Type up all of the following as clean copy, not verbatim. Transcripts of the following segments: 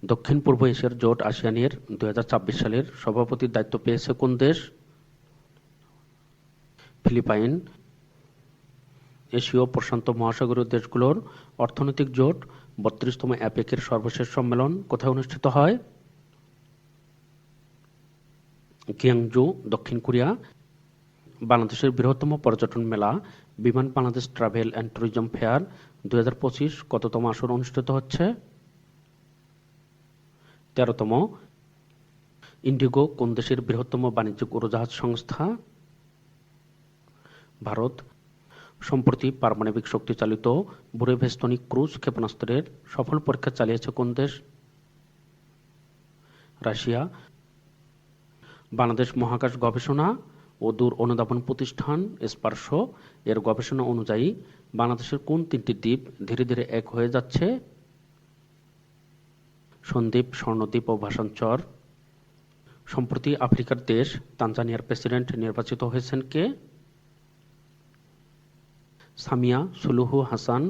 দক্ষিণ পূর্ব এশিয়ার জোট আসিয়ানের 2026 সালের সভাপতির দায়িত্ব পেয়েছে কোন দেশ? ফিলিপাইন। এশীয় প্রশান্ত মহাসাগরীয় দেশগুলোর অর্থনৈতিক জোট 32তম অ্যাপেকের সর্বশেষ সম্মেলন কোথায় অনুষ্ঠিত হয়? কিয়াংজু, দক্ষিণ কোরিয়া। বাংলাদেশের বৃহত্তম পর্যটন মেলা বিমান Bangladesh travel and tourism fair 2025 কততম আসর অনুষ্ঠিত হচ্ছে? 13তম। ইন্ডিগো কোন দেশের বৃহত্তম বাণিজ্যিক উড়োজাহাজ সংস্থা? ভারত। সম্প্রতি পারমাণবিক শক্তিচালিত বুরেভেস্তনিক ক্রুজ ক্ষেপণাস্ত্রের সফল পরীক্ষা চালিয়েছে কোন দেশ? রাশিয়া। বাংলাদেশ মহাকাশ গবেষণা ও দূর অনুধাবন প্রতিষ্ঠান স্পারসো এর গবেষণা অনুযায়ী বাংলাদেশের কোন 3টি দ্বীপ ধীরে ধীরে এক হয়ে যাচ্ছে? সন্দ্বীপ, স্বর্ণদ্বীপ ও ভাসানচর। সম্প্রতি আফ্রিকার দেশ তানজানিয়ার প্রেসিডেন্ট নির্বাচিত হয়েছেন কে? সামিয়া সুলুহু হাসান।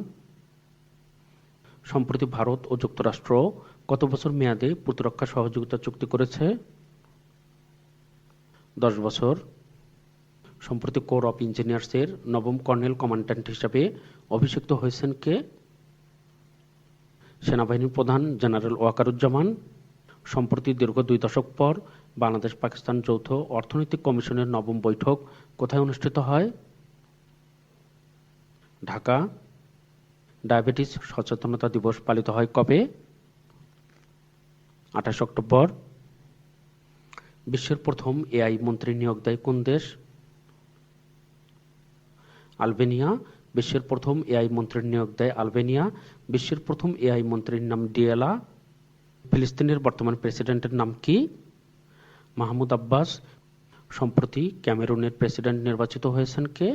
সম্প্রতি ভারত ও যুক্তরাষ্ট্র কত বছর মেয়াদে প্রতিরক্ষা সহযোগিতা চুক্তি করেছে? 10 বছর। সম্প্রতি কোর অফ ইঞ্জিনিয়ার্সের নবম কর্নেল কমান্ড্যান্ট হিসাবে অভিষিক্ত হয়েছেন কে? সেনাবাহিনীর প্রধান জেনারেল ওয়াকারুজ্জামান। সম্প্রতি দীর্ঘ 2 দশক পর বাংলাদেশ পাকিস্তান যৌথ অর্থনৈতিক কমিশনের নবম বৈঠক কোথায় অনুষ্ঠিত হয়? ঢাকা। ডায়াবেটিস সচেতনতা দিবস পালিত হয় কবে? 28 অক্টোবর। বিশ্বের প্রথম এআই মন্ত্রী নিয়োগ দেয় কোন দেশ? আলবেনিয়া। বিশ্বের প্রথম এআই মন্ত্রীর নিয়োগ দেয় আলবেনিয়া। বিশ্বের প্রথম এআই মন্ত্রীর নাম ডিয়েলা। ফিলিস্তিনের বর্তমান প্রেসিডেন্টের নাম কি? মাহমুদ আব্বাস। সম্প্রতি ক্যামেরুনের প্রেসিডেন্ট নির্বাচিত হয়েছেন কে?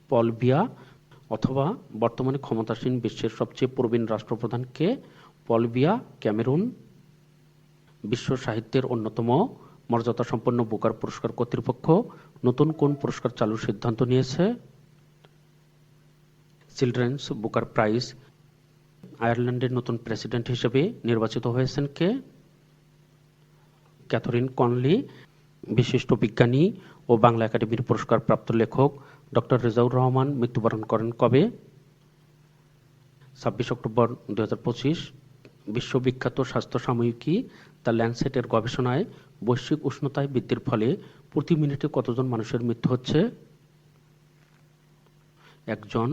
পল বিয়া। অথবা বর্তমানে ক্ষমতাসীন বিশ্বের সবচেয়ে প্রবীণ রাষ্ট্রপ্রধান কে? পল বিয়া, ক্যামেরুন। বিশ্ব সাহিত্যের অন্যতম মর্যাদাসম্পন্ন বুকার পুরস্কার কর্তৃপক্ষ নতুন কোন পুরস্কার চালুর সিদ্ধান্ত নিয়েছে? Children's Booker prize. আয়ারল্যান্ডের নতুন প্রেসিডেন্ট হিসেবে নির্বাচিত হয়েছেন কে? Catherine Connolly. বিশিষ্ট বিজ্ঞানী ও বাংলা একাডেমির পুরস্কার প্রাপ্ত লেখক ডক্টর রেজাউর রহমান মৃত্যুবরণ করেন কবে? 26 অক্টোবর 2025। বিশ্ববিখ্যাত স্বাস্থ্য সাময়িকী দ্য ল্যান্সেটের গবেষণায় বৈশ্বিক উষ্ণতায় বৃদ্ধির ফলে প্রতি মিনিটে কতজন মানুষের মৃত্যু হচ্ছে? 1 জন।